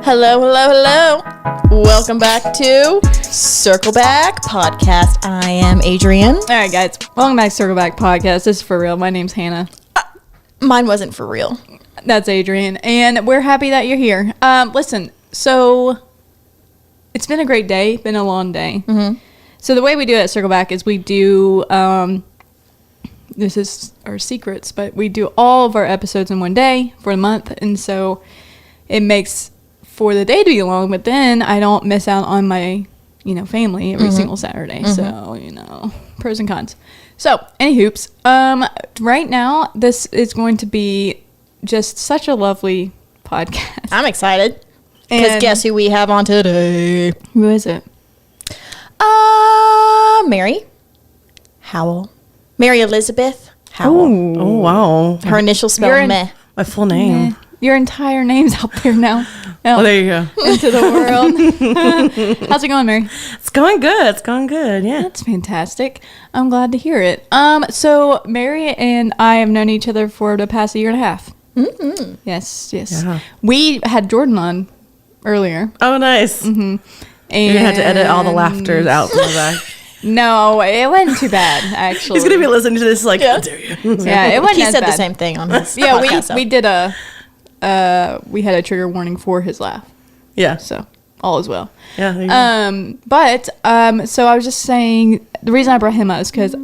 Hello, hello, hello. Welcome back to Circle Back Podcast. I am Adrienne. All right, guys. Welcome back to Circle Back Podcast. This is for real. My name's Hannah. Mine wasn't for real. That's Adrienne. And we're happy that you're here. Listen, so it's been a great day. Been a long day. Mm-hmm. So the way we do it at Circle Back is we do, this is our secrets, but we do all of our episodes in one day for a month. And so it makes for the day to be long, but then I don't miss out on my, family every single Saturday. Mm-hmm. So, pros and cons. So, any hoops. Right now, this is going to be just such a lovely podcast. I'm excited. Because guess who we have on today? Who is it? Mary Howell. Mary Elizabeth Howell. Oh, wow. Her initial spell, meh. My full name. Meh. Your entire name's out there now. Oh, there you go. Into the world. How's it going, Mary? It's going good. It's going good. Yeah. That's fantastic. I'm glad to hear it. So Mary and I have known each other for the past year and a half. Mm-hmm. Yes. Yeah. We had Jordan on earlier. Oh, nice. Mm-hmm. You're going to have to edit all the laughter out from the back. No, it wasn't too bad, actually. He's going to be listening to this like, how dare you? Yeah, it wasn't He as said bad. the same thing on his Yeah, podcast, we did we had a trigger warning for his laugh. Yeah. So, all is well. Yeah. There you go. So I was just saying, the reason I brought him up is because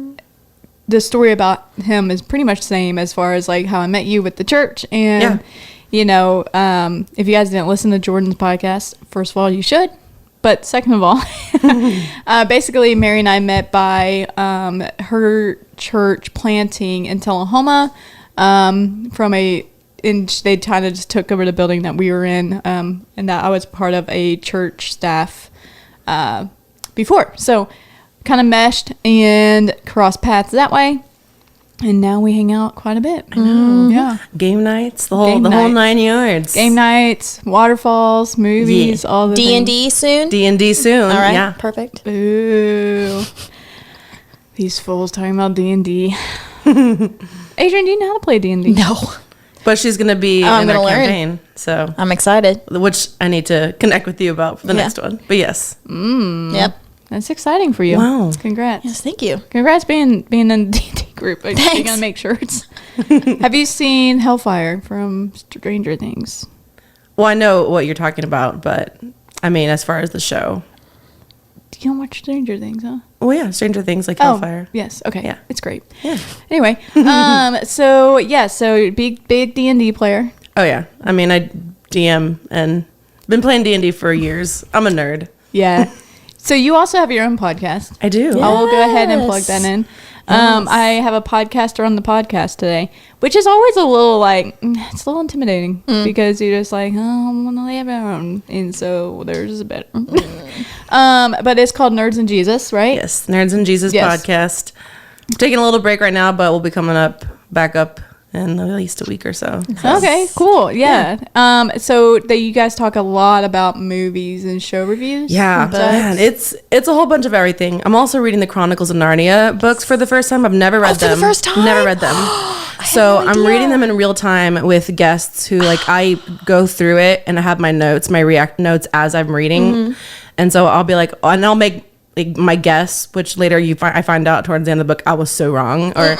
the story about him is pretty much the same as far as like how I met you with the church. And, if you guys didn't listen to Jordan's podcast, first of all, you should. But second of all, basically Mary and I met by her church planting in Tullahoma and they kind of just took over the building that we were in, and that I was part of a church staff before. So kind of meshed and crossed paths that way. And now we hang out quite a bit. Yeah. Game nights, the whole 9 yards. Game nights, waterfalls, movies, all the D&D soon? D&D soon. All right, Yeah. perfect. Ooh. These fools talking about D&D. Adrienne, do you know how to play D&D? No. But she's going to be I'm in our gonna learn. campaign. So, I'm excited. which I need to connect with you about for the Yeah. next one. But yes. Yep. That's exciting for you. Wow. Congrats. Yes, thank you. Congrats being in the D&D group. You're Thanks. going to make shirts. Have you seen Hellfire from Stranger Things? Well, I know what you're talking about, but I mean, as far as the show. You don't watch Stranger Things, huh? Well, yeah, Stranger Things like Hellfire. Yes. Okay. Yeah. It's great. Yeah. Anyway, so big D&D player. Oh, yeah. I mean, I DM and been playing D&D for years. I'm a nerd. Yeah. So you also have your own podcast. I do. I will go ahead and plug Yes. that in. I have a podcaster on the podcast today, which is always a little it's a little intimidating because you're just like, oh, I want to have our own. And so there's a bit. But it's called Nerds and Jesus, right? Yes, Nerds and Jesus Yes. podcast. I'm taking a little break right now, but we'll be coming back up in at least a week or so. Okay, cool. Yeah. So you guys talk a lot about movies and show reviews. Yeah, and man, such? it's a whole bunch of everything. I'm also reading the Chronicles of Narnia books for the first time. I've never read for them. the first time? Never read them. So I'm reading them in real time with guests who I go through it and I have my notes, my react notes as I'm reading, and so I'll be like, and I'll make my guess, which later I find out towards the end of the book I was so wrong, or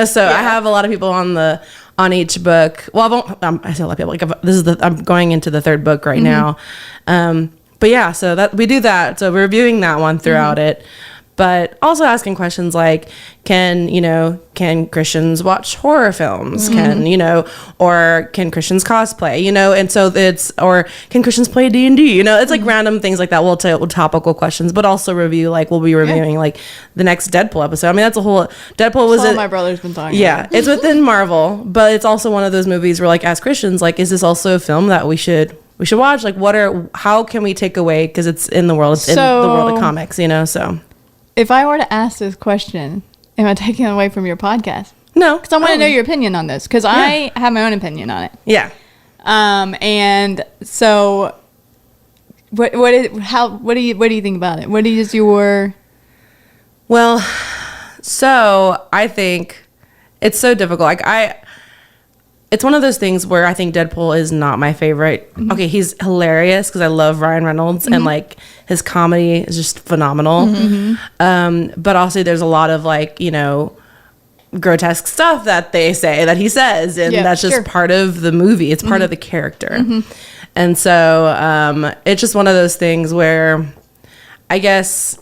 so I have a lot of people on each book. Well, I say a lot of people. I'm going into the third book right now, but yeah, so that we do that. So we're reviewing that one throughout it, but also asking questions like, can Christians watch horror films? Or can Christians cosplay? And so or can Christians play D&D? It's like random things like that. We'll topical questions, but also review, we'll be reviewing the next Deadpool episode. I mean, that's a whole, Deadpool was That's all my brother's been talking yeah, about. it's within Marvel, but it's also one of those movies where as Christians, is this also a film that we should watch? How can we take away, because it's in the world, it's in the world of comics, so. If I were to ask this question, am I taking it away from your podcast? No. Because I want to know your opinion on this, because I have my own opinion on it. Yeah. And so, what do you think about it? What is your? Well, so I think it's so difficult. it's one of those things where I think Deadpool is not my favorite. Mm-hmm. Okay, he's hilarious because I love Ryan Reynolds and like his comedy is just phenomenal. But also there's a lot of like, you know, grotesque stuff that they say that he says, and that's just part of the movie. It's part of the character. And so it's just one of those things where I guess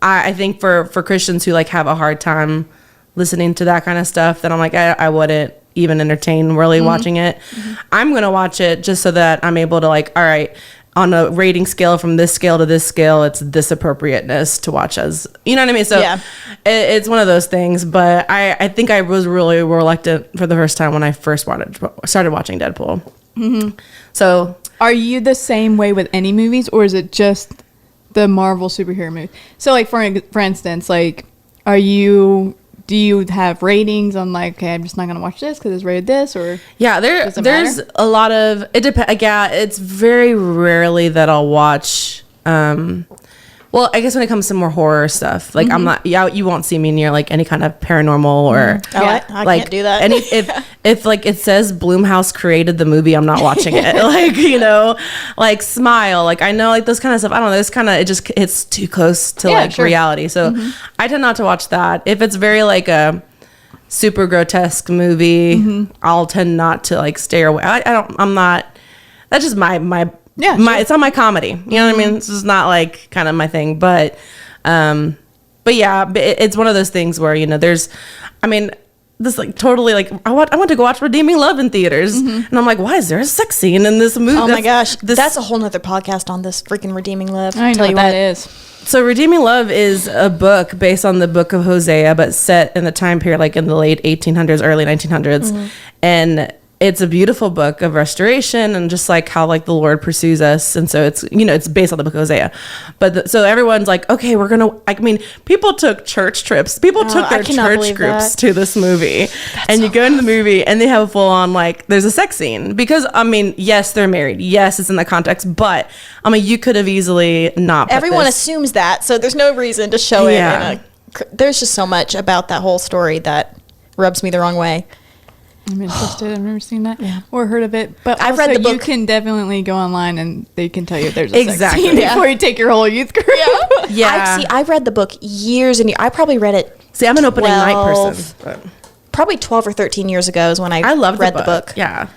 I think for Christians who like have a hard time listening to that kind of stuff, then I'm like, I wouldn't even entertain really watching it. I'm going to watch it just so that I'm able to like, all right, on a rating scale from this scale to this scale, it's this appropriateness to watch as, you know what I mean? So it's one of those things, but I think I was really reluctant for the first time when I first started watching Deadpool. So are you the same way with any movies, or is it just the Marvel superhero movie? So like for instance, like do you have ratings on like, okay, I'm just not gonna watch this because it's rated this, or there's a lot of it depends. Yeah, it's very rarely that I'll watch. Well, I guess when it comes to more horror stuff, like I'm not. Yeah, you won't see me near like any kind of paranormal or. I like, can't do that. And if like it says Blumhouse created the movie, I'm not watching it. Like, you know, like Smile. Like I know like those kind of stuff. I don't know. This kind of it's too close to reality. So I tend not to watch that. If it's very like a super grotesque movie, I'll tend not to like stay away. I'm not. That's just my. It's on my comedy. You know what I mean? This is not like kind of my thing, but yeah, it's one of those things where, you know, this like totally like I want to go watch Redeeming Love in theaters, and I'm like, why is there a sex scene in this movie? Oh my gosh, that's a whole nother podcast on this freaking Redeeming Love. I know what that is. So Redeeming Love is a book based on the book of Hosea, but set in the time period like in the late 1800s, early 1900s, and it's a beautiful book of restoration and just like how like the Lord pursues us. And so it's, you know, it's based on the book of Hosea. But so everyone's like, okay, we're going to, I mean, people took church trips. People took their church groups to this movie. And you go into the movie and they have a full on like, there's a sex scene. Because, I mean, yes, they're married. Yes, it's in the context. But, I mean, you could have easily not put Everyone assumes that. So there's no reason to show it. There's just so much about that whole story that rubs me the wrong way. I'm interested. I've never seen that or heard of it. But I've read the book. You can definitely go online and they can tell you if there's a sex scene before you take your whole youth group. I read the book years and years. I probably read it. See, I'm an opening night person. But. Probably 12 or 13 years ago is when I read the book. Yeah.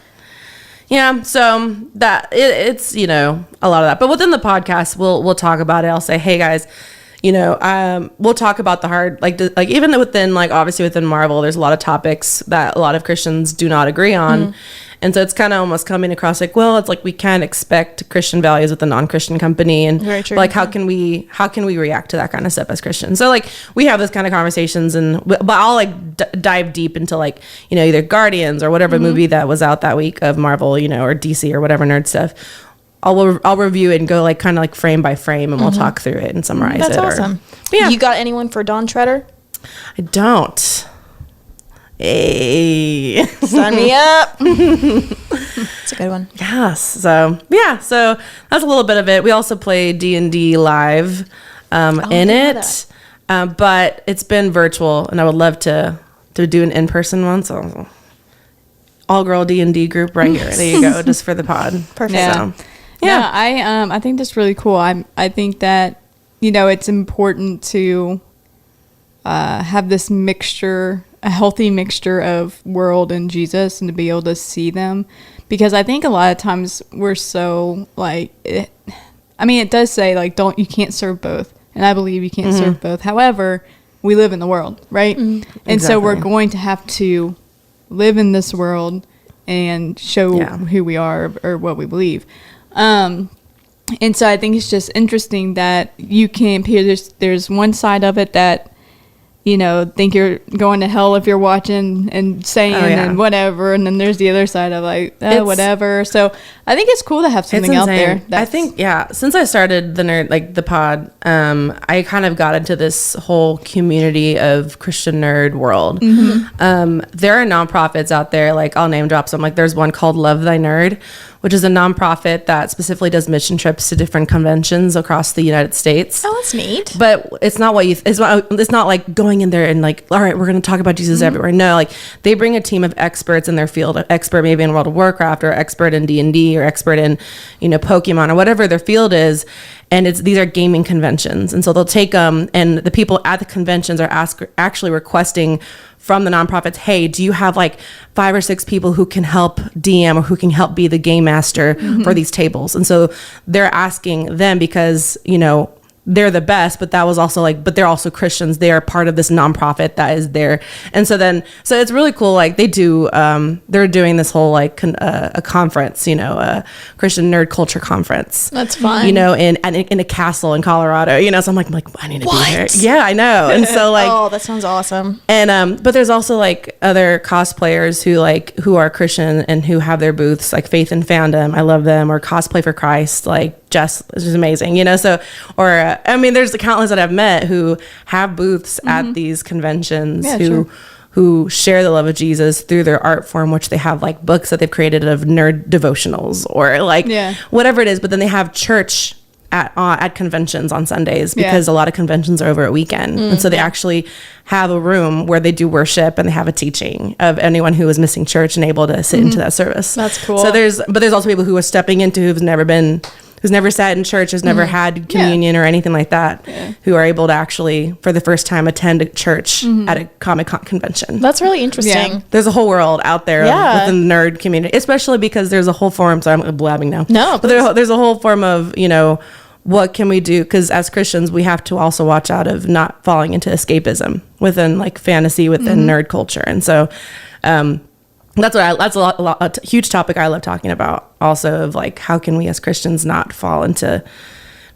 So that it's, you know, a lot of that. But within the podcast, we'll talk about it. I'll say, hey guys, you know, we'll talk about the hard, like even within, like, obviously within Marvel, there's a lot of topics that a lot of Christians do not agree on. And so it's kind of almost coming across like, well, it's like we can't expect Christian values with a non-Christian company. And like, how can we react to that kind of stuff as Christians? So like, we have this kind of conversations but I'll like dive deep into like, you know, either Guardians or whatever movie that was out that week of Marvel, you know, or DC or whatever nerd stuff. I'll review it and go like kind of like frame by frame, and we'll talk through it and summarize it. That's awesome. You got anyone for Dawn Treader? I don't. Hey, sign me up. It's a good one. Yes. So that's a little bit of it. We also play D&D live in it, but it's been virtual, and I would love to do an in-person one. So all girl D&D group right here. There you go, just for the pod. Perfect. Yeah. So, I think that's really cool. I think that, you know, it's important to have this mixture, a healthy mixture of world and Jesus, and to be able to see them, because I think a lot of times we're so like, it does say like, you can't serve both, and I believe you can't serve both. However, we live in the world, right? And so we're going to have to live in this world and show who we are or what we believe. And so I think it's just interesting that you can there's one side of it that, you know, think you're going to hell if you're watching and saying and whatever, and then there's the other side of like whatever. So I think it's cool to have something out there. I think since I started the pod, I kind of got into this whole community of Christian nerd world. There are nonprofits out there, like I'll name drop some. Like there's one called Love Thy Nerd, which is a nonprofit that specifically does mission trips to different conventions across the United States. Oh, that's neat. But it's not what it's not like going in there and like, all right, we're going to talk about Jesus everywhere. No, like they bring a team of experts in their field, expert maybe in World of Warcraft, or expert in D&D, or expert in, Pokemon, or whatever their field is. And these are gaming conventions. And so they'll take them, and the people at the conventions are actually requesting from the nonprofits, hey, do you have like 5 or 6 people who can help DM or who can help be the game master for these tables? And so they're asking them because, they're the best, but that was also like, but they're also Christians. They are part of this nonprofit that is there. And so it's really cool. Like they do, they're doing this whole like a conference, a Christian nerd culture conference. That's fun. In a castle in Colorado, so I'm like, I need to be there. Yeah, I know. And so like, oh, that sounds awesome. And, but there's also like other cosplayers who are Christian and who have their booths, like Faith and Fandom. I love them. Or Cosplay for Christ. Like, Jess is amazing, so, or there's the countless that I've met who have booths at these conventions, who share the love of Jesus through their art form, which they have like books that they've created of nerd devotionals or like whatever it is. But then they have church at conventions on Sundays because a lot of conventions are over at weekend. And so they actually have a room where they do worship and they have a teaching of anyone who is missing church and able to sit into that service. That's cool. So there's also people who are stepping into who's never sat in church, has never had communion or anything like that, who are able to actually, for the first time, attend a church at a Comic-Con convention. That's really interesting. Yeah. There's a whole world out there within the nerd community, especially because there's a whole form. So I'm blabbing now. No, but there's a whole form of, what can we do? Because as Christians, we have to also watch out of not falling into escapism within like fantasy, within nerd culture. And so, that's a huge topic I love talking about also, of like, how can we as Christians not fall into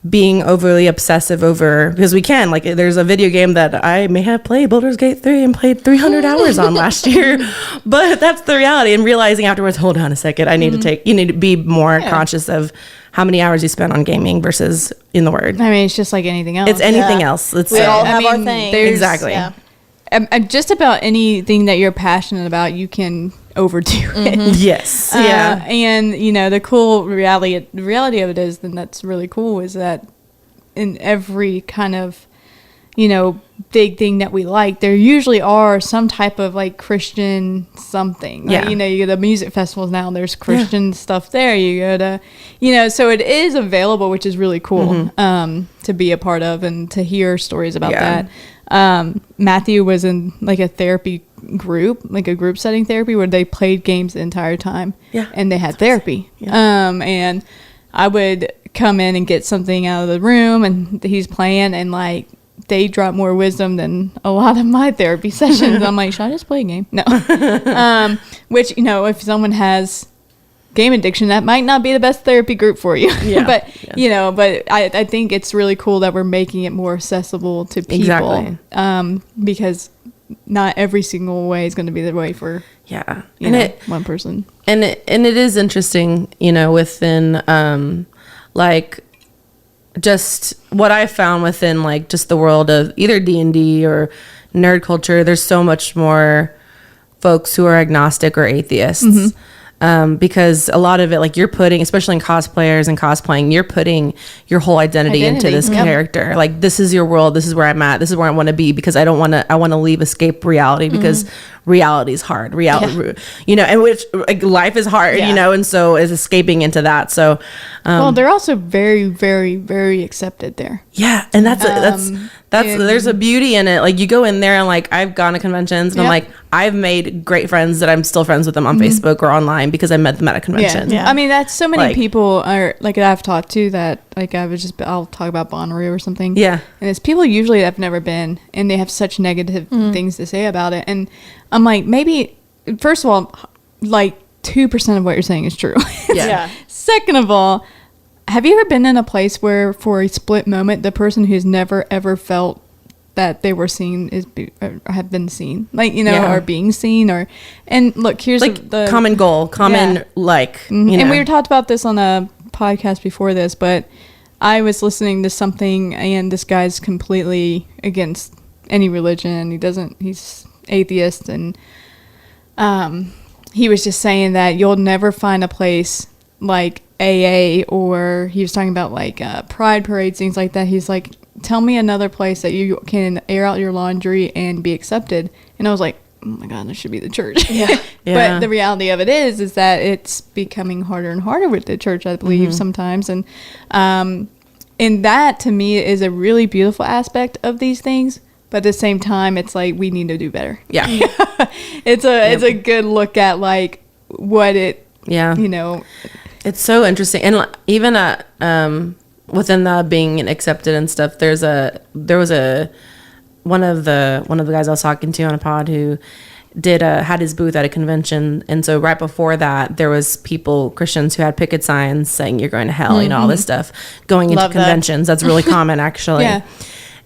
being overly obsessive over, because we can, like, there's a video game that I may have played, Baldur's Gate 3, and played 300 hours on last year, but that's the reality. And realizing afterwards, hold on a second, you need to be more conscious of how many hours you spend on gaming versus in the Word. It's just like anything else. It's anything else. We all have our thing. Exactly. Yeah. Just about anything that you're passionate about, you can overdo it. Yes. And the cool reality of it is, and that's really cool, is that in every kind of big thing that we like, there usually are some type of like Christian something. Like, you go to music festivals now, there's Christian stuff there. You go to, so it is available, which is really cool to be a part of and to hear stories about that. Matthew was in like a therapy group, like a group setting therapy, where they played games the entire time. And they had therapy. And I would come in and get something out of the room, and he's playing, and like they drop more wisdom than a lot of my therapy sessions. I'm like, should I just play a game? No. Which, if someone has game addiction, that might not be the best therapy group for you. But I think it's really cool that we're making it more accessible to people. Because not every single way is going to be the way for one person. And it is interesting, within like just what I found within like just the world of either D&D or nerd culture. There's so much more folks who are agnostic or atheists. Because a lot of it, like, you're putting, especially in cosplayers and cosplaying, you're putting your whole identity into this character. Like, this is your world. This is where I'm at. This is where I want to be, because I want to escape reality, because reality is hard. And which, like, life is hard, and so is escaping into that. So, well, they're also very, very, very accepted there. Yeah. And that's there's a beauty in it. Like, you go in there and like, I've gone to conventions and I'm like, I've made great friends that I'm still friends with them on Facebook or online because I met them at a convention. Yeah. That's so many people are like, that I've talked to, that like I'll talk about Bonnaroo or something. Yeah. And it's people usually that have never been, and they have such negative things to say about it. And I'm like, maybe, first of all, like 2% of what you're saying is true. Second of all, have you ever been in a place where for a split moment, the person who's never ever felt that they were seen have been seen, like, or being seen, and look, here's like the common goal, like, and we were talked about this on a podcast before this, but I was listening to something, and this guy's completely against any religion. He's atheist, and he was just saying that you'll never find a place like AA, or he was talking about like pride parades, things like that. He's like, tell me another place that you can air out your laundry and be accepted. And I was like, oh my God, this should be the church. Yeah. But the reality of it is that it's becoming harder and harder with the church, I believe, sometimes. And that to me is a really beautiful aspect of these things. But at the same time, it's like, we need to do better. Yeah. It's a good look at like what it, you know. It's so interesting. And even within the being accepted and stuff, there was one of the guys I was talking to on a pod who had his booth at a convention, and so right before that there was Christians who had picket signs saying you're going to hell, all this stuff going into conventions. That's really common actually. Yeah.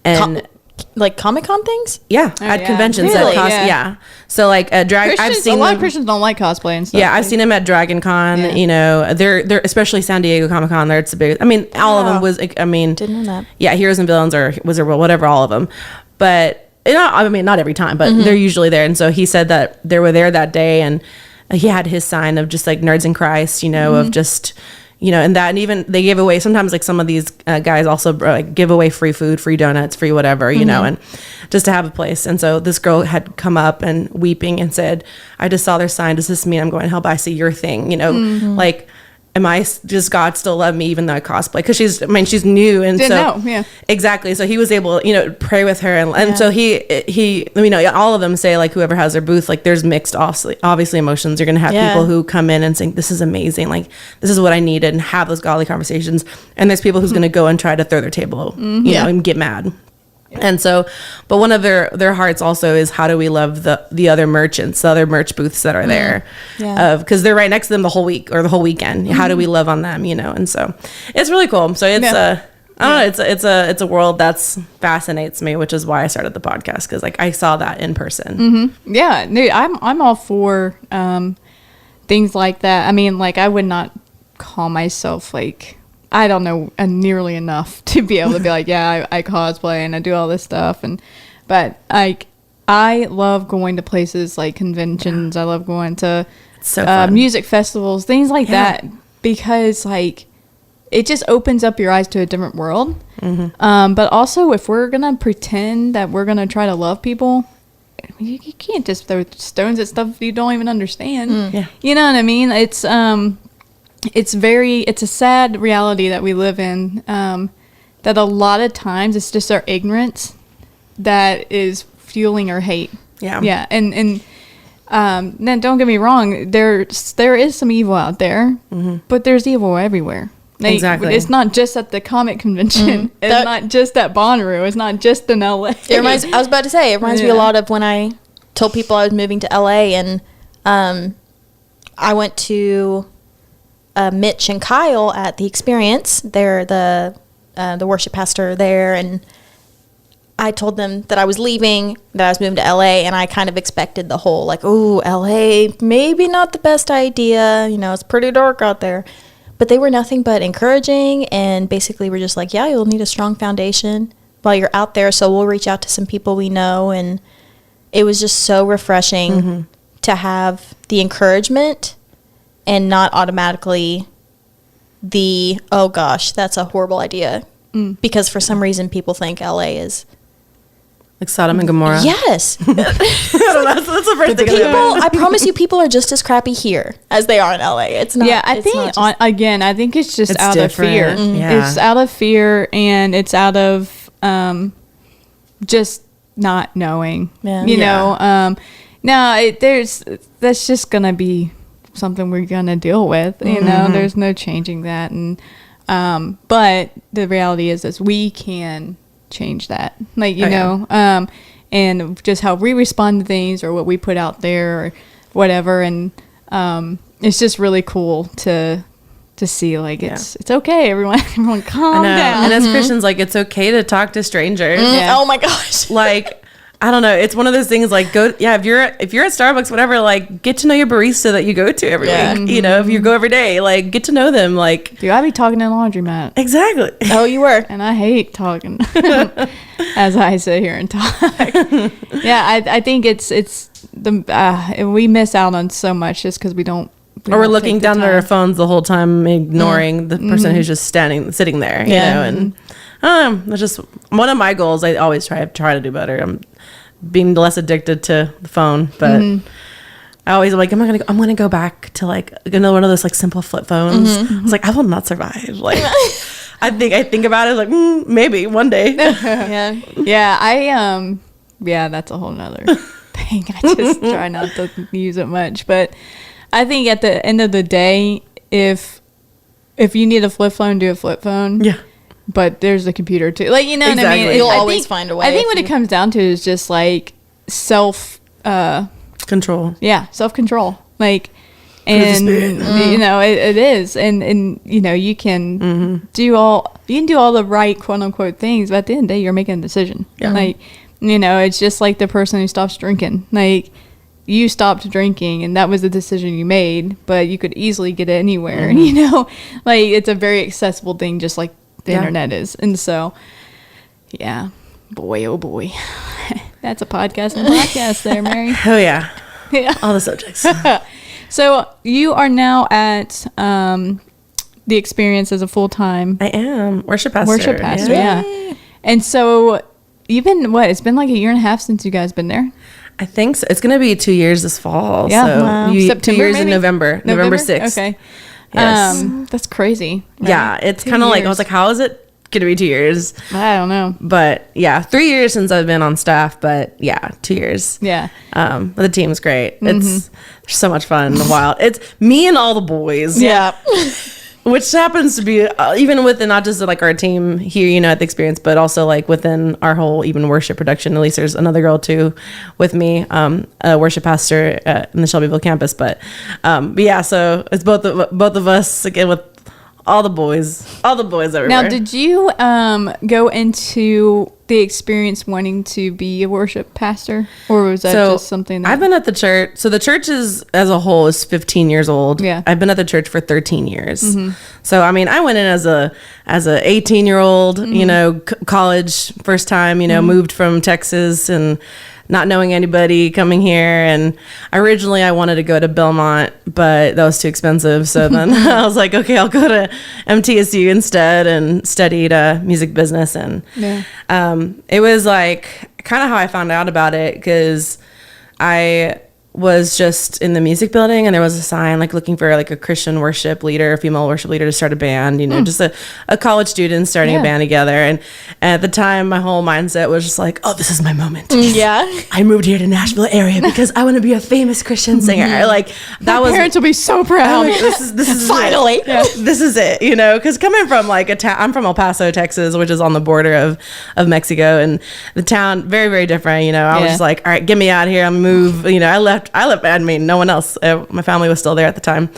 And like Comic-Con things? Yeah, at conventions. Really? So like I've seen a lot of Christians don't like cosplay and stuff. Yeah, I've seen them at Dragon Con. They're especially San Diego Comic Con. There, it's a big. All of them was. Didn't know that. Yeah, Heroes and Villains or Wizard World, whatever, all of them. But not every time, but they're usually there. And so he said that they were there that day, and he had his sign of just like Nerds in Christ, of just. And that, and even they gave away sometimes, like some of these guys also give away free food, free donuts, free whatever, and just to have a place. And so this girl had come up and weeping and said, I just saw their sign. Does this mean I'm going to hell? But I see your thing, like, does God still love me even though I cosplay? Because she's new. And didn't know. Exactly. So he was able, to pray with her. And so he, all of them say, like, whoever has their booth, like, there's mixed, obviously emotions. You're going to have people who come in and think, this is amazing. Like, this is what I needed, and have those godly conversations. And there's people who's going to go and try to throw their table, and get mad. And so, but one of their hearts also is, how do we love the other merchants, the other merch booths that are there, because they're right next to them the whole week or the whole weekend. How do we love on them, and so it's really cool. So it's I don't know, it's a world that's fascinates me, which is why I started the podcast, because like I saw that in person. Yeah, I'm all for things like that. I mean, like, I would not call myself like, I don't know nearly enough to be able to be like, yeah, I cosplay and I do all this stuff, but like, I love going to places like conventions. I love going to music festivals, things like that, because like, it just opens up your eyes to a different world. But also, if we're gonna pretend that we're gonna try to love people, you can't just throw stones at stuff you don't even understand. You know what I mean? It's a sad reality that we live in, that a lot of times it's just our ignorance that is fueling our hate. Yeah. And then don't get me wrong, there is some evil out there, but there's evil everywhere. Like, exactly. It's not just at the comic convention. It's not just at Bonnaroo. It's not just in LA. I was about to say, it reminds me a lot of when I told people I was moving to LA, and I went to Mitch and Kyle at the Experience. They're the worship pastor there, and I told them that I was leaving, that I was moving to LA, and I kind of expected the whole like, oh, LA, maybe not the best idea. It's pretty dark out there. But they were nothing but encouraging, and basically were just like, yeah, you'll need a strong foundation while you're out there, so we'll reach out to some people we know. And it was just so refreshing to have the encouragement and not automatically the, oh gosh, that's a horrible idea. Because for some reason people think LA is like Sodom and Gomorrah. Yes. I don't know. That's the first thing. I promise you, people are just as crappy here as they are in LA. It's not. Yeah, I think I think it's just out of fear. Yeah. It's out of fear, and it's out of just not knowing. You know. Now that's just gonna be something we're gonna deal with. You know, there's no changing that, and but the reality is we can change that, like and just how we respond to things, or what we put out there, or whatever. And it's just really cool to see, like, it's okay, everyone calm down. And as Christians, like, it's okay to talk to strangers. Oh my gosh. Like, I don't know, it's one of those things, like, if you're at Starbucks, whatever, like, get to know your barista that you go to every week. You know, if you go every day, like, get to know them. Like, dude, I be talking in laundromat. Exactly. Oh, you were. And I hate talking as I sit here and talk. I think it's the we miss out on so much just because we don't Or we're looking down at our phones the whole time, ignoring the person who's just sitting there, you know. And that's just one of my goals. I always try to do better. I'm being less addicted to the phone, but I always am like, I'm gonna go back to like another one of those like simple flip phones. I was like, I will not survive. Like, I think about it like maybe one day. Yeah, that's a whole nother thing. I just try not to use it much, but I think at the end of the day, if you need a flip phone, do a flip phone. Yeah. But there's the computer too. Like, you know what I mean? You'll always find a way. I think what it comes down to is just like control. Yeah, self-control. Like, and you know, it is. And you know, you can do all the right quote unquote things, but at the end of the day, you're making a decision. Yeah. Like, you know, it's just like the person who stops drinking. Like, you stopped drinking and that was the decision you made, but you could easily get it anywhere. You know, like, it's a very accessible thing, just like the internet is. And so, yeah, boy, oh boy. That's a podcast and a podcast there, Mary. Oh yeah. Yeah. All the subjects. So you are now at the Experience as a full-time. I am worship pastor. Yeah. And so you've been, it's been like a year and a half since you guys been there. I think so. It's gonna be 2 years this fall. Yeah. So Wow. 2 September, years maybe? in November 6th. Okay. Yes. That's crazy. Right? Yeah. It's kind of like, I was like, how is it gonna be 2 years? I don't know. But yeah, 3 years since I've been on staff, but yeah, 2 years. Yeah. But the team's great. It's so much fun. Wild. It's me and all the boys. Yeah. Which happens to be even within not just like our team here, you know, at the Experience, but also like within our whole even worship production. At least there's another girl too with me, a worship pastor in the Shelbyville campus. But yeah, so it's both of us again with all the boys everywhere. Now, did you go into the Experience wanting to be a worship pastor, or was that just something that... I've been at the church. So the church as a whole is 15 years old. Yeah. I've been at the church for 13 years. So I mean, I went in as a 18-year-old, you know, college first time, you know, moved from Texas and not knowing anybody, coming here. And originally I wanted to go to Belmont, but that was too expensive. So then I was like, okay, I'll go to MTSU instead, and studied music business. And it was like kind of how I found out about it, because I was just in the music building and there was a sign like looking for like a Christian worship leader, a female worship leader to start a band, you know, just a college student starting a band together. And at the time my whole mindset was just like, oh, this is my moment. Yeah. I moved here to Nashville area because I want to be a famous Christian singer. Like that My parents will be so proud. like, this is Finally. this is it, you know, because coming from like I'm from El Paso, Texas, which is on the border of Mexico, and the town very, very different, you know. I was just like, all right, get me out of here, I'll move, you know. I left, I mean, no one else, my family was still there at the time.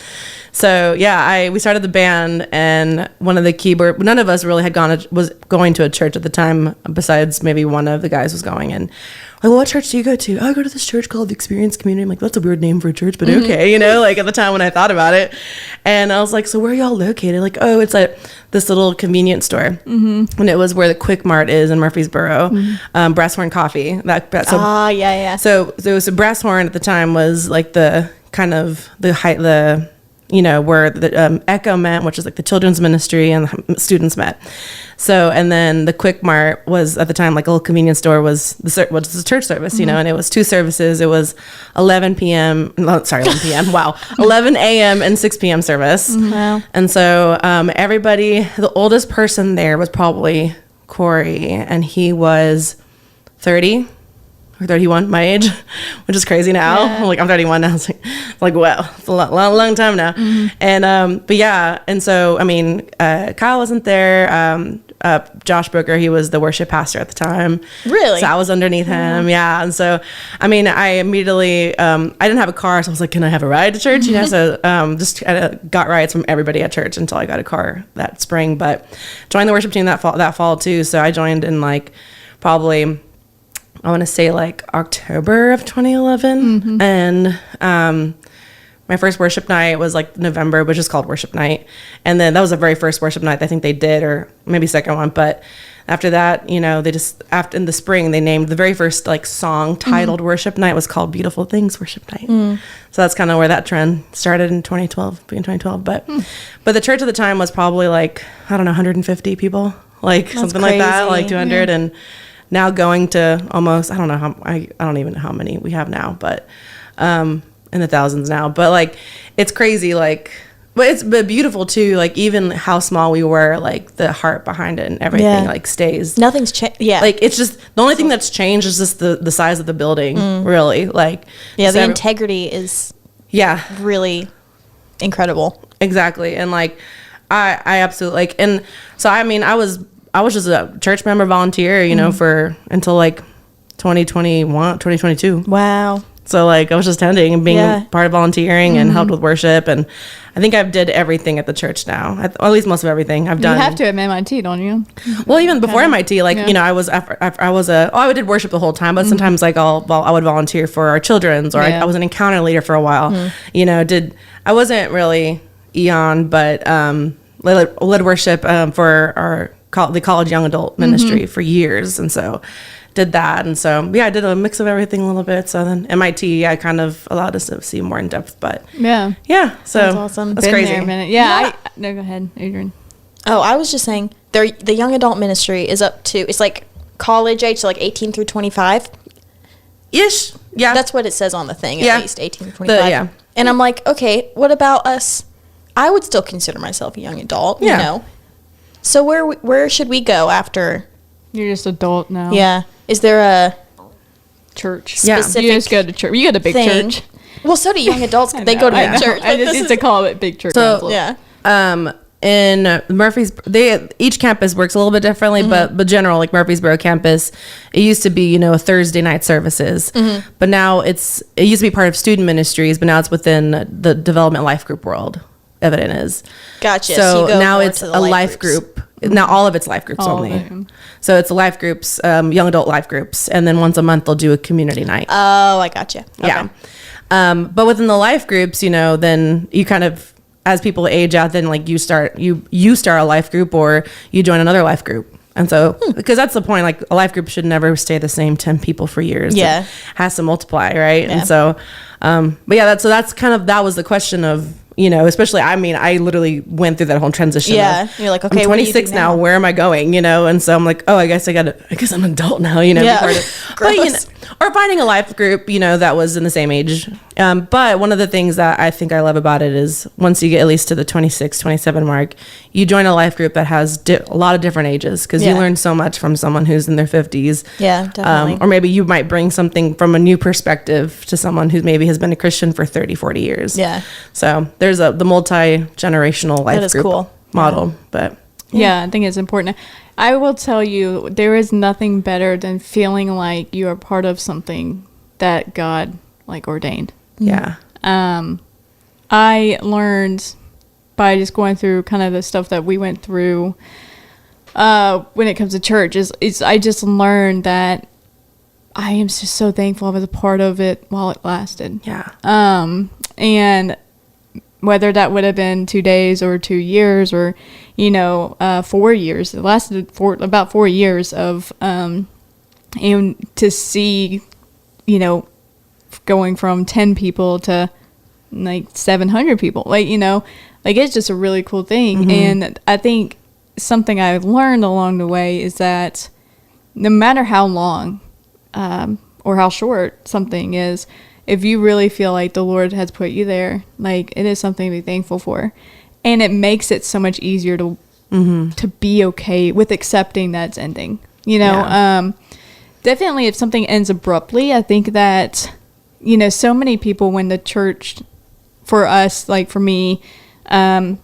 So yeah, we started the band, and one of the keyboard, none of us really was going to a church at the time, besides maybe one of the guys was going. And like, well, what church do you go to? Oh, I go to this church called the Experience Community. I'm like, that's a weird name for a church, but okay, you know, like at the time when I thought about it. And I was like, so where are y'all located? Like, oh, it's at this little convenience store. And it was where the Quick Mart is in Murfreesboro. Brass Horn Coffee. So it was a Brass Horn at the time was like the kind of the height, you know, where the Echo met, which is like the children's ministry, and the students met. So, and then the Quick Mart was at the time like a little convenience store, was the church service, you know, and it was 2 services. It was 11 p.m. 11 p.m. Wow. 11 a.m. and 6 p.m. service. Wow. And so everybody, the oldest person there was probably Corey, and he was 30 or 31, my age, which is crazy now. Yeah. Like, I'm 31 now. It's like wow, it's a long time now. And but yeah, and so I mean, Kyle wasn't there. Josh Brooker, he was the worship pastor at the time. Really? So I was underneath him. Yeah. And so I mean, I immediately I didn't have a car, so I was like, can I have a ride to church? You know, so just got rides from everybody at church until I got a car that spring. But joined the worship team that fall too. So I joined in like probably, I want to say like October of 2011. And my first worship night was like November, which is called worship night. And then that was the very first worship night I think they did, or maybe second one. But After that, you know, they just after in the spring they named the very first like song titled worship night was called Beautiful Things Worship Night. So that's kind of where that trend started in 2012, beginning 2012. But the church at the time was probably like, I don't know, 150 people, like That's something crazy. like that, like 200, and now going to almost, I don't know how, I don't even know how many we have now, but in the thousands now. But like it's crazy, like. But it's beautiful too, like even how small we were, like the heart behind it and everything like stays. Nothing's changed. Yeah. Like it's just the only thing that's changed is just the size of the building, really. Like the integrity is really incredible. Exactly. And like I absolutely like, and so I mean I was just a church member volunteer, you know, for until like 2022. Wow. So like I was just attending and being part of volunteering and helped with worship, and I think I've did everything at the church now, or at least most of everything I've done. You have to at MIT, don't you? Well, even before MIT, like you know, I did worship the whole time, but sometimes like I would volunteer for our children's, or I was an encounter leader for a while. You know, I wasn't really Eon, but led worship for the college young adult ministry for years, and so. Did that, and so I did a mix of everything a little bit. So then MIT kind of allowed us to see more in depth, but so that's awesome. That's Been crazy. there a minute. No, go ahead, Adrian. Oh, I was just saying the young adult ministry is up to, it's like college age, so like 18 through 25 ish. Yeah, that's what it says on the thing, at least 18 to 25. And I'm like, okay, what about us? I would still consider myself a young adult, you know. So where should we go after? You're just adult now. Yeah. Is there a church? Specific You just go to church. You go to big thing? church. Well, so do young adults. They go to big church. I just used to call it big church. So in Murphys, each campus works a little bit differently, but general, like Murfreesboro campus, it used to be, you know, Thursday night services, but now it used to be part of student ministries, but now it's within the development life group world. Evident is. Gotcha. So you go now more it's to a the life group. Now all of it's life groups only. So it's life groups, young adult life groups, and then once a month they'll do a community night. Oh, I gotcha. Okay. Yeah. But within the life groups, you know, then you kind of, as people age out, then like you start a life group, or you join another life group. And so, because that's the point, like a life group should never stay the same 10 people for years. Yeah. It has to multiply, right? Yeah. And so, that was the question of, you know, especially, I mean, I literally went through that whole transition. Yeah. You're like, okay, I'm 26 now. Where am I going? You know? And so I'm like, oh, I guess I'm an adult now, you know? Yeah. But, you know, or finding a life group, you know, that was in the same age. But one of the things that I think I love about it is once you get at least to the 26, 27 mark, you join a life group that has a lot of different ages, because you learn so much from someone who's in their 50s. Yeah, definitely. Or maybe you might bring something from a new perspective to someone who maybe has been a Christian for 30, 40 years. Yeah. So there's the multi-generational life group model. But yeah, I think it's important. I will tell you, there is nothing better than feeling like you are part of something that God like ordained. Yeah. I learned by just going through kind of the stuff that we went through when it comes to church is I just learned that I am just so thankful I was a part of it while it lasted. Yeah. And whether that would have been 2 days or 2 years or, 4 years, it lasted for about 4 years of, and to see, going from 10 people to like 700 people, it's just a really cool thing. Mm-hmm. And I think something I've learned along the way is that no matter how long, or how short something is, if you really feel like the Lord has put you there, like it is something to be thankful for. And it makes it so much easier to be okay with accepting that it's ending, Yeah. Definitely if something ends abruptly, I think that, so many people when the church for us, like for me, kind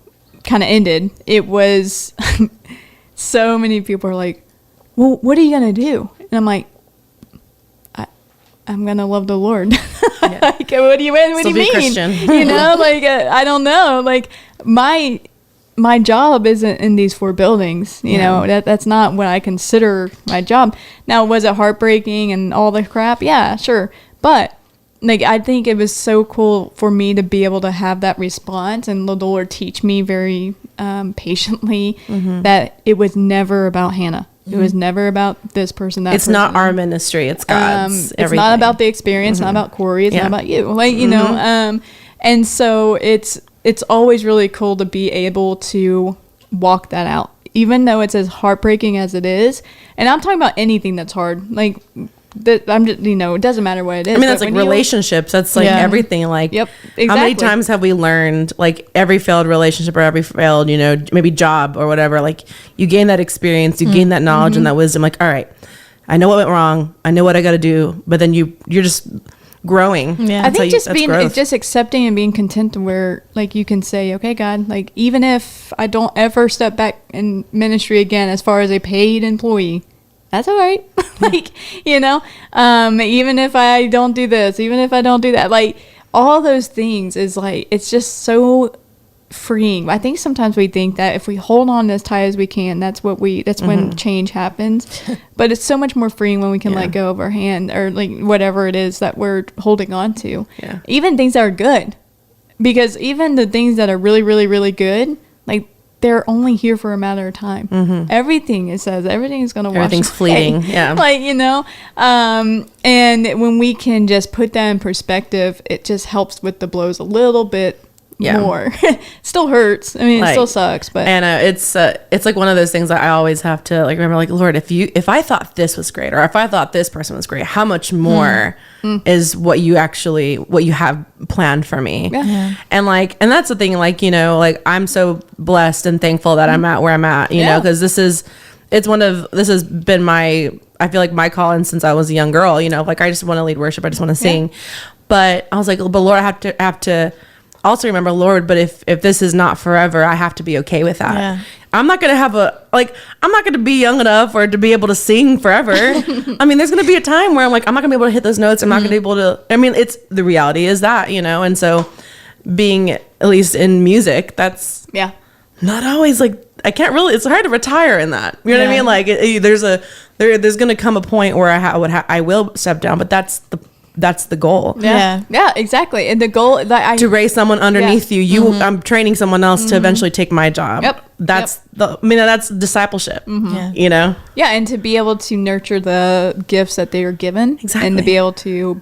of ended, it was so many people are like, well, what are you going to do? And I'm like, I'm going to love the Lord. Yeah. Like, what do you mean? Christian. I don't know. Like my job isn't in these 4 buildings, that's not what I consider my job. Now, was it heartbreaking and all the crap? Yeah, sure. But like, I think it was so cool for me to be able to have that response and the Lord teach me very patiently that it was never about Hannah. It was never about this person, that it's person. not our ministry. It's God's. It's not about the experience, not about Corey. It's not about you. Like, you know, and so it's always really cool to be able to walk that out, even though it's as heartbreaking as it is. And I'm talking about anything that's hard. Like, I'm just, you know, it doesn't matter what it is. I mean, that's like relationships. That's like everything. Like, exactly. How many times have we learned, like, every failed relationship or every failed, you know, maybe job or whatever, like, you gain that experience, you gain that knowledge and that wisdom. Like, all right, I know what went wrong. I know what I got to do. But then you're just growing. Yeah. I think just accepting and being content to where, like, you can say, okay, God, like, even if I don't ever step back in ministry again as far as a paid employee, that's all right. Like, you know, even if I don't do this, even if I don't do that, like, all those things is like, it's just so freeing. I think sometimes we think that if we hold on as tight as we can, that's when change happens. But it's so much more freeing when we can let go of our hand or, like, whatever it is that we're holding on to. Yeah. Even things that are good, because even the things that are really, really, really good, like, they're only here for a matter of time. Everything, it says, everything's going to wash away. Everything's fleeting. Yeah. Like, you know, and when we can just put that in perspective, it just helps with the blows a little bit more. Still hurts. I mean, like, it still sucks, but Anna, it's like one of those things that I always have to, like, remember, like, Lord, if I thought this was great, or if I thought this person was great, how much more is what you have planned for me? And that's the thing, like, you know, like, I'm so blessed and thankful that I'm at where I'm at, you know, because this has been I feel like my calling since I was a young girl, you know, like, I just want to lead worship, I just want to sing, but I was like, but Lord, I have to also remember, Lord, but if this is not forever, I have to be okay with that. Yeah. I'm not going to be young enough or to be able to sing forever. I mean, there's going to be a time where I'm like, I'm not going to be able to hit those notes. I'm not going to be able to, I mean, it's the reality is that, you know, and so being, at least in music, that's not always, like, I can't really, it's hard to retire in that. You know what I mean? Like, there's going to come a point where I will step down, but that's the goal. Yeah, exactly. And the goal that to raise someone underneath you. I'm training someone else to eventually take my job. That's that's discipleship. You know? Yeah, and to be able to nurture the gifts that they are given. Exactly. And to be able to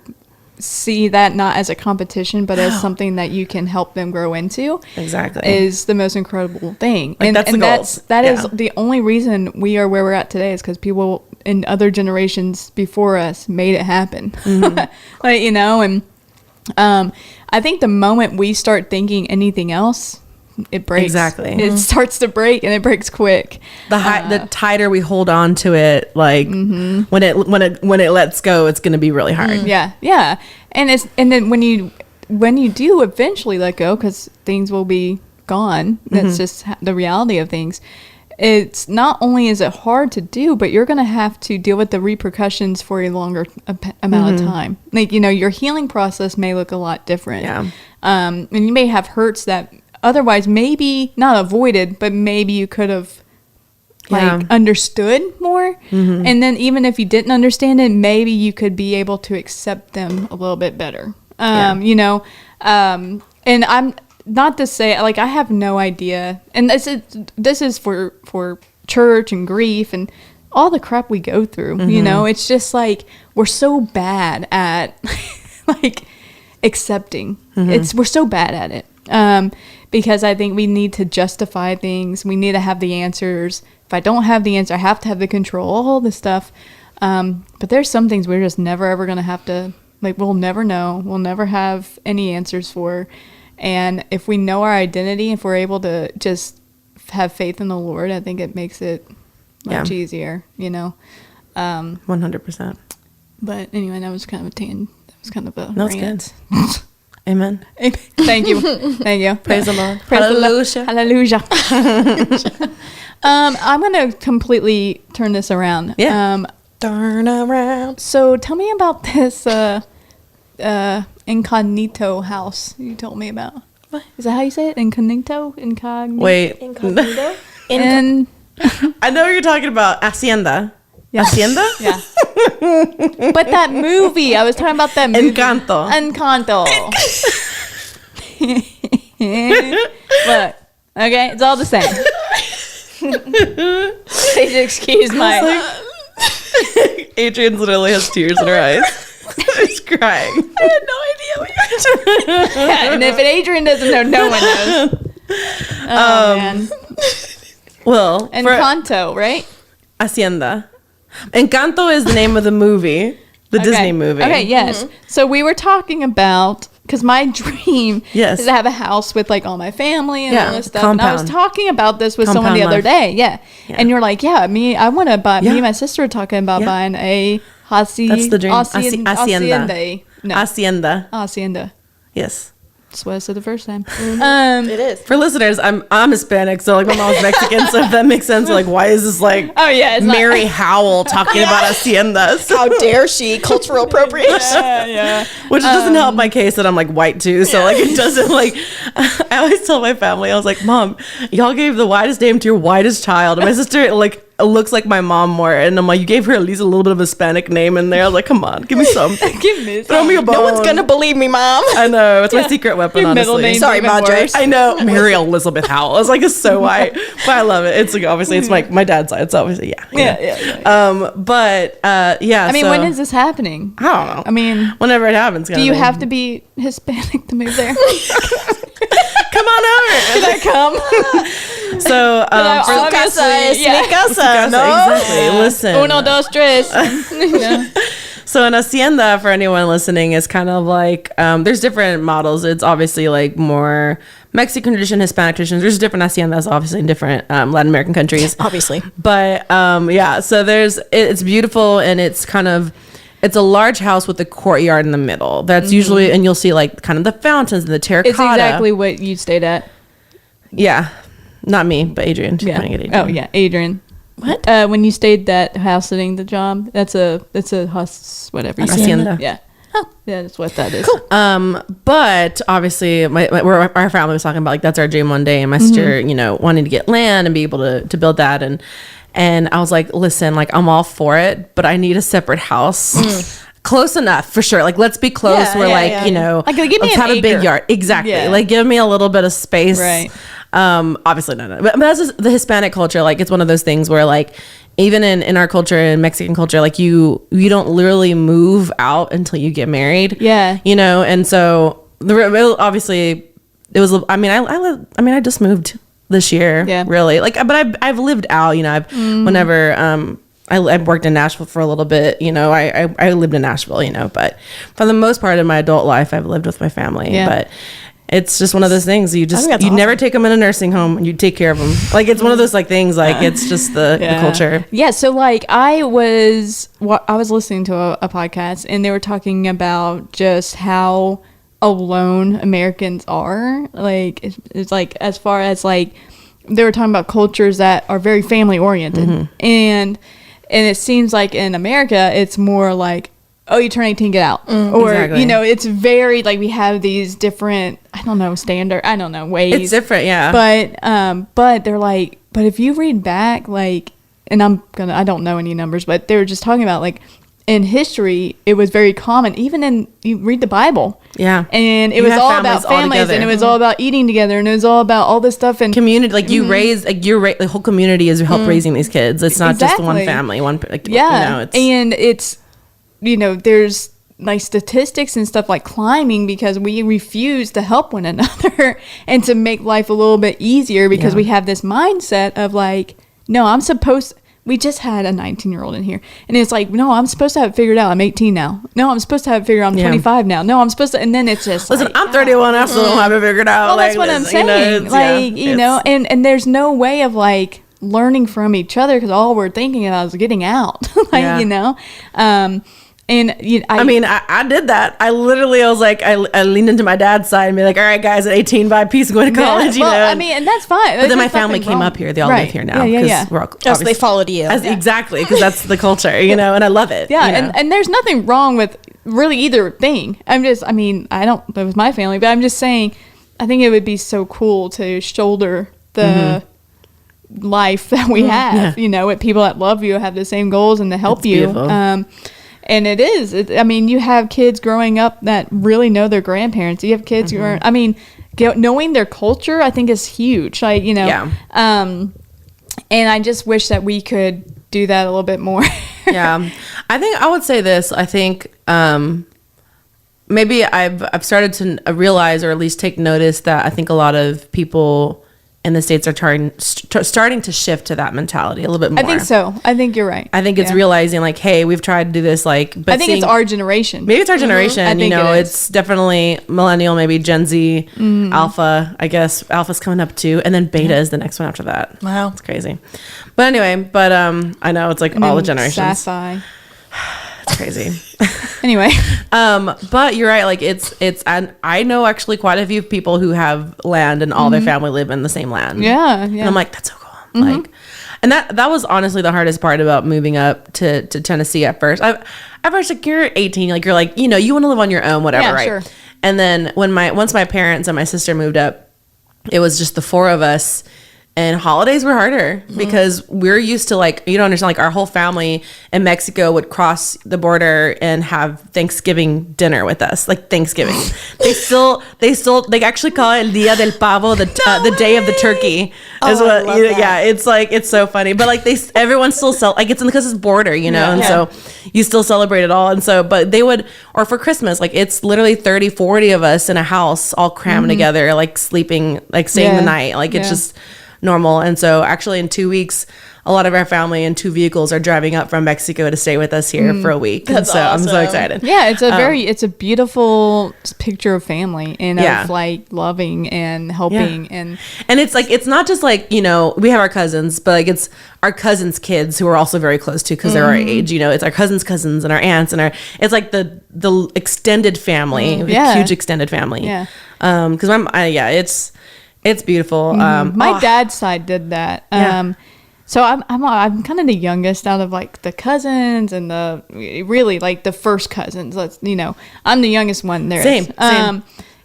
see that not as a competition, but as something that you can help them grow into. Exactly. Is the most incredible thing. Like, that's the goal. That is the only reason we are where we're at today, is because people in other generations before us made it happen. Like, you know, and I think the moment we start thinking anything else, it breaks. Exactly. It starts to break, and it breaks quick. The tighter we hold on to it, like, when it lets go, it's going to be really hard. Yeah. And then when you do eventually let go, because things will be gone, that's just the reality of things. It's not only is it hard to do, but you're going to have to deal with the repercussions for a longer amount of time. Like, you know, your healing process may look a lot different. Yeah. And you may have hurts that otherwise maybe not avoided, but maybe you could have understood more. And then even if you didn't understand it, maybe you could be able to accept them a little bit better. You know, and I'm not to say, like, I have no idea, and this is for church and grief and all the crap we go through. You know, it's just like we're so bad at like accepting. We're so bad at it. Because I think we need to justify things. We need to have the answers. If I don't have the answer, I have to have the control, all this stuff. But there's some things we're just never, ever going to have to, like, we'll never know. We'll never have any answers for. And if we know our identity, if we're able to just have faith in the Lord, I think it makes it much easier, you know. 100%. But anyway, that was kind of a rant. Good. Amen. Thank you. Thank you. Praise the Lord. Hallelujah. Hallelujah. I'm going to completely turn this around. Yeah. Turn around. So tell me about this incognito house you told me about. What? Is that how you say it? Incognito? Wait. Incognito? And I know what you're talking about. Hacienda. Yeah. Hacienda? Yeah. But that movie, I was talking about that movie. Encanto. Look, okay, it's all the same. Please excuse my... Adrian literally has tears in her eyes. She's crying. I had no idea what you were talking Yeah, and if Adrian doesn't know, no one knows. Oh, man. Well, Encanto, right? Hacienda. Encanto is the name of the movie, the Disney movie. Okay, yes. Mm-hmm. So we were talking about, because my dream is to have a house with like all my family and all this stuff. Compound. And I was talking about this with someone the other day. Yeah. And you're like, I want to buy, me and my sister were talking about buying a That's the dream. Hacienda. No. Hacienda. Yes. That's what I said the first time. Mm-hmm. It is. For listeners, I'm Hispanic, so like my mom's Mexican, so if that makes sense, like why is this like Mary Howell talking about haciendas? How dare she? Cultural appropriation. Yeah. Which doesn't help my case that I'm like white too, so like it doesn't like. I always tell my family, I was like, Mom, y'all gave the whitest name to your whitest child, and my sister like looks like my mom more, and I'm like, you gave her at least a little bit of a Hispanic name in there. I was like, come on, give me something. Throw me a bone. No one's gonna believe me, Mom. I know, it's my secret weapon. Your honestly, middle name. Sorry, Madre. I know, Mary Elizabeth Howell. It's like, it's so white, but I love it. It's like obviously it's my dad's side, so obviously yeah. But yeah. I mean, when is this happening? I don't know. I mean, whenever it happens. Do you have to be Hispanic to move there? Come on over. Can I come? So, Su casa es mi casa, no? Exactly. Listen. Uno, dos, tres. So an hacienda, for anyone listening, is kind of like, there's different models. It's obviously like more Mexican tradition, Hispanic traditions. There's different haciendas, obviously, in different Latin American countries. Obviously. But yeah, so it's beautiful, and it's kind of, it's a large house with a courtyard in the middle. That's usually, and you'll see like kind of the fountains and the terracotta. It's exactly what you stayed at. Yeah. Not me, but Adrian. Adrian. Oh, yeah, Adrian. What? When you stayed that house sitting the job, that's a whatever. Hacienda. Yeah. Oh. Yeah, that's what that is. Cool. But obviously our family was talking about like, that's our dream one day, and my sister, wanting to get land and be able to build that. And I was like, listen, like I'm all for it, but I need a separate house. Close enough for sure. Like, let's be close. Like, like, give me let's have a big yard. Exactly. Yeah. Like, give me a little bit of space. Right. Obviously no. But that's just the Hispanic culture. Like, it's one of those things where like, even in our culture, in Mexican culture, like you don't literally move out until you get married. Yeah. And so obviously it was, I just moved this year. Yeah. Really. Like, but I've lived out, whenever, I worked in Nashville for a little bit, I lived in Nashville, but for the most part of my adult life, I've lived with my family. Yeah. But it's just one of those things. You awesome. Never take them in a nursing home, and you take care of them. Like, it's one of those like things, like it's just the culture. Yeah. So like I was listening to a podcast, and they were talking about just how alone Americans are. Like it's like, as far as like, they were talking about cultures that are very family oriented, and it seems like in America, it's more like, oh, you turn 18, get out. Or, exactly. It's very, like, we have these different, ways. It's different, yeah. But they're like, but if you read back, like, and I don't know any numbers, but they were just talking about, like, in history, it was very common, even you read the Bible. Yeah. And it was all about families, and it was all about eating together, and it was all about all this stuff. And community, like you raise, like the whole community is help raising these kids. It's not just one family, one, like, and it's, there's like statistics and stuff like climbing, because we refuse to help one another and to make life a little bit easier, because we have this mindset of like, no, we just had a 19-year-old in here, and it's like, no, I'm supposed to have it figured out. I'm 18 now. No, I'm supposed to have it figured out. I'm 25 now. No, I'm supposed to, and then it's just listen, like, I'm 31. I still don't have it figured out. Well, that's what I'm saying. And there's no way of like learning from each other, because all we're thinking about is getting out. And I did that. I was like, I leaned into my dad's side and be like, all right, guys, at 18, buy a piece and going to college. And that's fine. But then my family came up here. They all live here now. Yeah. So they followed you. Exactly, because that's the culture, and I love it. Yeah, and there's nothing wrong with really either thing. I don't live with my family, but I'm just saying, I think it would be so cool to shoulder the life that we have, you know, with people that love you, have the same goals and to help you. Beautiful. And it is. I mean, you have kids growing up that really know their grandparents. You have kids who are, I mean, knowing their culture, I think is huge. Like, you know, and I just wish that we could do that a little bit more. Yeah. I think I would say this. I think maybe I've started to realize, or at least take notice, that I think a lot of people in the States are starting to shift to that mentality a little bit more. I think so. I think you're right. I think it's realizing like, hey, we've tried to do this, like, but I think it's our generation. Maybe it's our generation. I think you know, it is. it's definitely millennial, maybe Gen Z, Alpha. I guess Alpha's coming up too, and then Beta is the next one after that. Wow, it's crazy. But anyway, I know it's like all the generations. Sci-fi. It's crazy. Anyway, but you're right. Like and I know actually quite a few people who have land and all their family live in the same land. Yeah. And I'm like, that's so cool. Like, and that was honestly the hardest part about moving up to Tennessee at first. At first, like, you're 18, like, you're like, you know, you want to live on your own, whatever, right? Sure. And then once my parents and my sister moved up, it was just the four of us. And holidays were harder because we're used to, like, you don't understand, like, our whole family in Mexico would cross the border and have Thanksgiving dinner with us, like Thanksgiving. they actually call it El Día del Pavo, the day of the turkey. It's like, it's so funny. But like everyone still like, it's because it's border, you know, and so you still celebrate it all. And so, but they would, or for Christmas, like, it's literally 30, 40 of us in a house all crammed together, like sleeping, like staying the night. Like, it's just normal. And so actually in 2 weeks, a lot of our family in 2 vehicles are driving up from Mexico to stay with us here for a week. That's awesome. I'm so excited. Yeah, it's a beautiful picture of family and of like loving and helping and it's like, it's not just like, you know, we have our cousins, but like, it's our cousins' kids who are also very close to, because they're our age, you know, it's our cousins' cousins and our aunts and it's like the extended family, huge extended family. Yeah. Because it's beautiful. My dad's side did that. So I'm kind of the youngest out of like the cousins and the really like the first cousins. I'm the youngest one there. Same.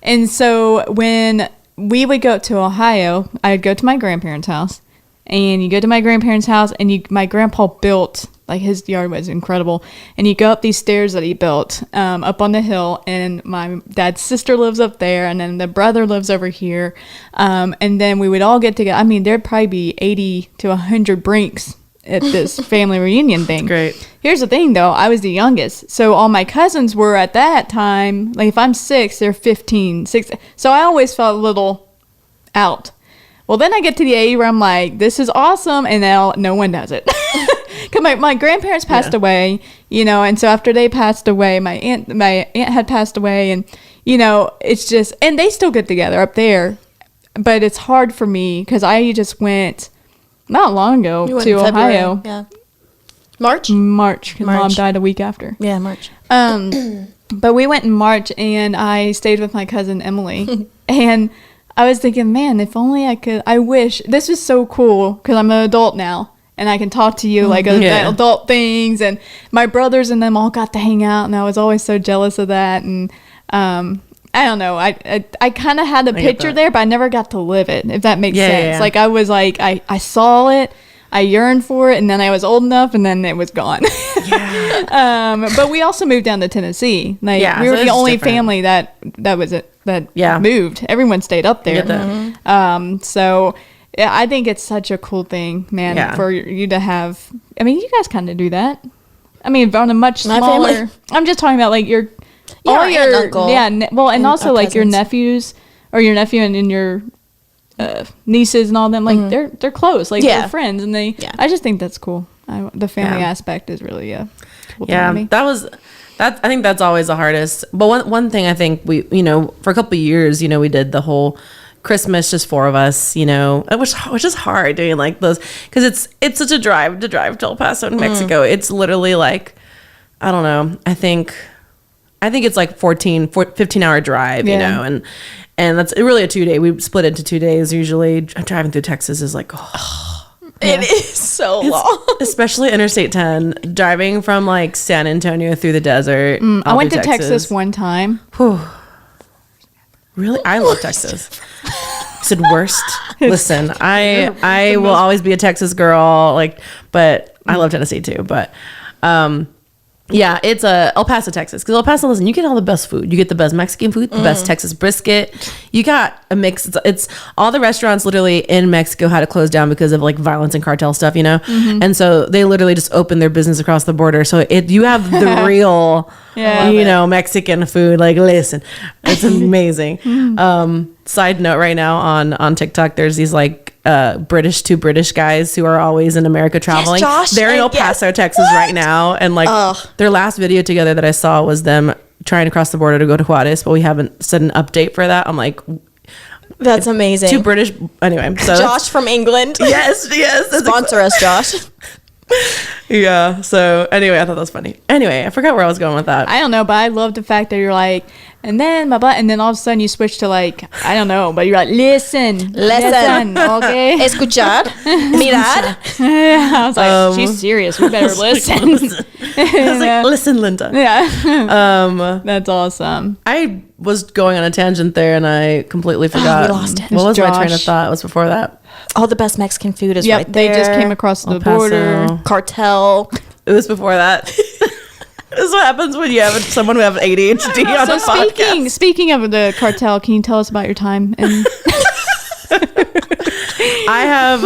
And so when we would go to Ohio, I'd go to my grandparents' house, and you go to my grandparents' house, and my grandpa built, like, his yard was incredible, and you go up these stairs that he built up on the hill, and my dad's sister lives up there, and then the brother lives over here, and then we would all get together. I mean, there'd probably be 80 to 100 brinks at this family reunion thing. Great. Here's the thing, though. I was the youngest, so all my cousins were at that time, like, if I'm 6, they're 15, 16, so I always felt a little out. Well, then I get to the age where I'm like, this is awesome, and now no one does it. Because my grandparents passed away, you know, and so after they passed away, my aunt had passed away, and, you know, it's just, and they still get together up there, but it's hard for me because I just went not long ago to Ohio. Yeah. March, because Mom died a week after. Yeah, March. But we went in March, and I stayed with my cousin Emily, and I was thinking, man, if only I could. I wish this was so cool because I'm an adult now and I can talk to you like adult things. And my brothers and them all got to hang out, and I was always so jealous of that. And I don't know. I kind of had a picture there, but I never got to live it. If that makes sense. Yeah. Like, I was like, I saw it. I yearned for it, and then I was old enough, and then it was gone. But we also moved down to Tennessee. Like, we were the only family that moved. Everyone stayed up there. So yeah, I think it's such a cool thing, man, for you to have. I mean, you guys kind of do that. I mean, on a much smaller. Family. I'm just talking about like your aunt and uncle. Yeah, and also like cousins. Your nephews or your nephew and your nieces and all them, like they're close, like they're friends, and I just think that's cool. The family aspect is really cool thing to me. I think that's always the hardest. But one thing I think we, you know, for a couple of years, you know, we did the whole Christmas just 4 of us, you know, which is hard doing like those, because it's such a drive to El Paso in Mexico. It's literally like, I don't know, I think it's like 15-hour drive, you know, and that's really a 2-day. We split into 2 days usually. Driving through Texas is like, it is so long. Especially Interstate 10, driving from like San Antonio through the desert. I went to Texas one time. Really? I love Texas. said worst. Listen, I will always be a Texas girl, like, but I love Tennessee too. But yeah, it's El Paso, Texas. Because El Paso, listen, you get all the best food. You get the best Mexican food, the best Texas brisket. You got a mix. It's all the restaurants literally in Mexico had to close down because of like violence and cartel stuff, you know? And so they literally just opened their business across the border. So you have the real, you know, Mexican food. Like, listen, it's amazing. Side note right now on TikTok, there's these like two British guys who are always in America traveling. Yes, Josh, they're in El Paso, Texas right now. And like their last video together that I saw was them trying to cross the border to go to Juarez, but we haven't set an update for that. I'm like, that's amazing. Two British, anyway. So Josh from England. Yes. Sponsor us, Josh. Yeah. So anyway, I thought that was funny. Anyway, I forgot where I was going with that. I don't know, but I love the fact that you're like, and then blah, blah, and then all of a sudden you switch to like, I don't know, but you're like, listen, okay? Escuchar, mirar. Yeah, I was like, she's serious. We better listen. I was like, listen, Linda. Yeah. That's awesome. I was going on a tangent there and I completely forgot. We lost it. What was my Josh. train of thought? It was before that. All the best Mexican food is right They there. just came across the El Paso. border. Cartel. It was before that. This is what happens when you have someone who have ADHD on So a podcast. speaking of the cartel, can you tell us about your time? And I have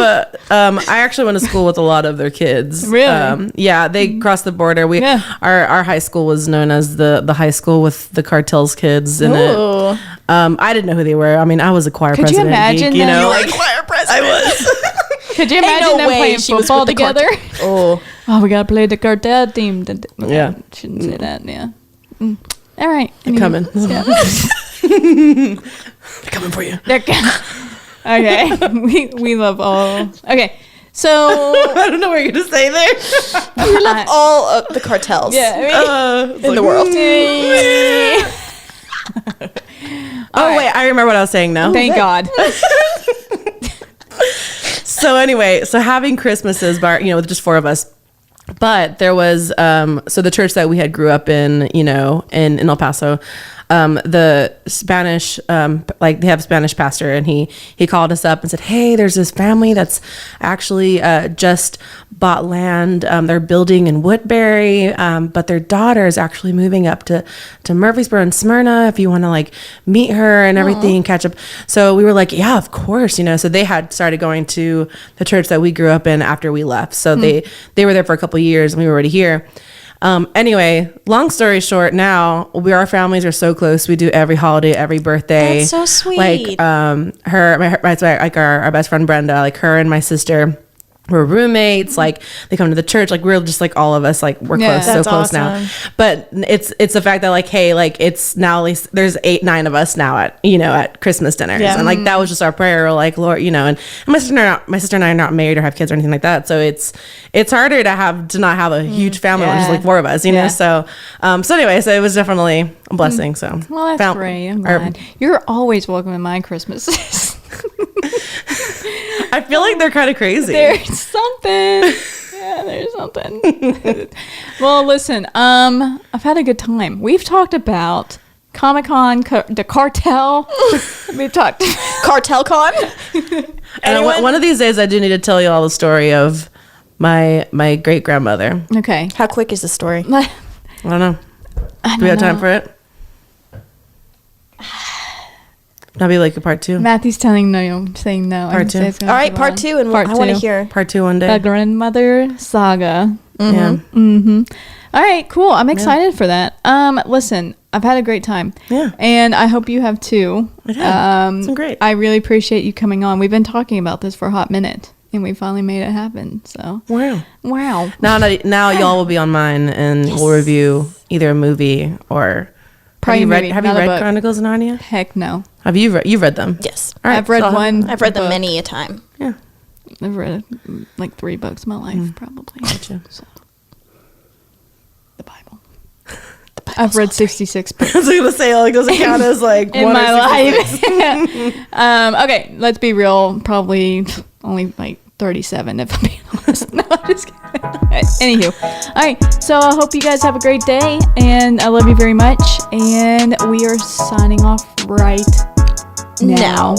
I actually went to school with a lot of their kids. Really? Yeah, they crossed the border. Our high school was known as the high school with the cartel's kids in it. I didn't know who they were. I mean, I was a choir Could president. you imagine geek, you them? know, You were like choir president. I was. could you imagine no them way playing she was football with the together? Oh, We gotta play the cartel team. Yeah. Shouldn't say that. Yeah. All right. They're coming. Yeah. They're coming for you. Okay. We love all. Okay. So I don't know what you're gonna say there. we love all of the cartels. yeah. I mean, in the world. Wait, I remember what I was saying now. thank God. So anyway, so having Christmases, with just four of us. But there was so the church that we had grew up in, in El Paso, the Spanish they have a Spanish pastor, and he called us up and said, hey, there's this family that's actually just bought land. They're building in Woodbury, but their daughter is actually moving up to Murfreesboro and Smyrna if you want to meet her and everything and catch up. So we were like, yeah, of course, so they had started going to the church that we grew up in after we left. So they were there for a couple of years and we were already here. Anyway, long story short, now our families are so close. We do every holiday, every birthday. That's so sweet. Our best friend Brenda, her and my sister were roommates. They come to the church. We're just all of us. We're close, so That's close awesome. now. But it's the fact that hey, it's now at least there's 8-9 of us now at Christmas dinners, and that was just our prayer. Lord, and my sister and I are not married or have kids or anything like that. So it's harder to not have a huge family, when just 4 of us, you know. So anyway, so it was definitely a blessing. So Well, that's great. I'm glad. You're always welcome in my Christmases. I feel like they're kind of crazy. There's something. Yeah, there's something. Well, listen, I've had a good time. We've talked about Comic-Con, the cartel. We've talked Cartel Con. And one of these days, I do need to tell you all the story of my great grandmother. Okay. How quick is the story? I don't know. Do we have time for it? That'll be a part 2. Matthew's saying no. Part 2. All right, part 2, and I want to hear. Part 2 one day. The grandmother saga. Yeah. Mm-hmm. All right, cool. I'm excited for that. Listen, I've had a great time. Yeah. And I hope you have too. It has. It's been great. I really appreciate you coming on. We've been talking about this for a hot minute, and we finally made it happen. So. Wow. Now y'all will be on mine, and we'll review either a movie or. Probably Have you read Chronicles of Narnia? Heck no. Have you you've read them? Yes. All right, I've read one. I've read them many a time. Yeah. I've read 3 books in my life, probably. Gotcha. So. The Bible. I've read 66 books. I was going to say, doesn't count as in one my or 66. life. Okay, let's be real. Probably only 37, if I'm being honest. No, I'm just kidding. Anywho, all right. So I hope you guys have a great day, and I love you very much. And we are signing off right now.